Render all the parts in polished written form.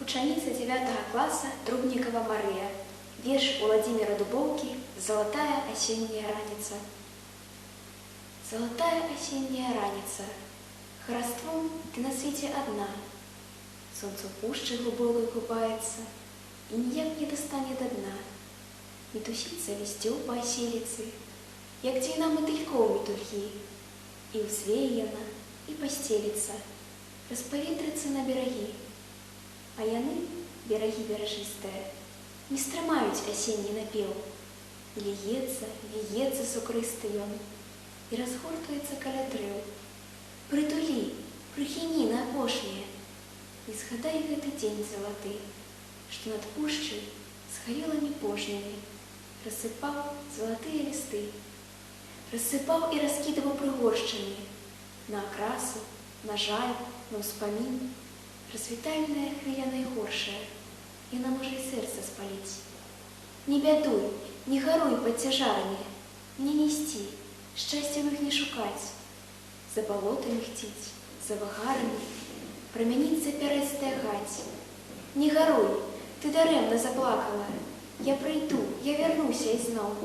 Ученица 9 класса Трубникова Мария. Вірш Владимира Дубовки «Золотая осенняя раница». Золотая осенняя раница, Хороством ты на свете одна. Солнце в пуще глубокой купается И нияк не достанет до дна. Метусится листё по оселице, Як дзейна мотылькоў метухі, І ўзвее яна, і пасцеліцца, Распаветрыцца на берагі. А яны, берагі беражыстыя, Не стрымаюць асенні напеў, І ліецца, віецца сукрысты ён, І разгортваецца каля дрэў. Прытулі, прыхіні на апошняе, І згадай гэты дзень залаты, Што над пушчай з гарэлымі пожнямі Рассыпаў залатыя лісты. Рассыпаў і раскідываў прыгоршчамі На акрасу, на жаль, на ўспамін. Развітальная хвіля найгоршая, Яна можа і сэрца спаліць. Не бядуй, не гаруй пад цяжарамі, Не несці, шчасця в іх не шукаць. За балотамі хціць, за вагарамі, Прамяніцца пярэстая гаць. Не гаруй, ты дарэмна заплакала, Я прыйду, я вярнуся ізноў.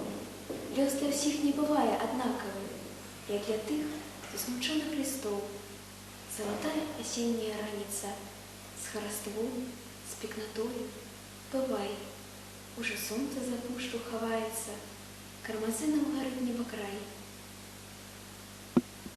Лёс для ўсіх не бывае аднакавы, Як для тых, хто змучоных лістоў. Золотая осенняя раница, С хороством, с пекнотой, бывай. Уже солнце за пушту ховается, Кармазином горит небокрай.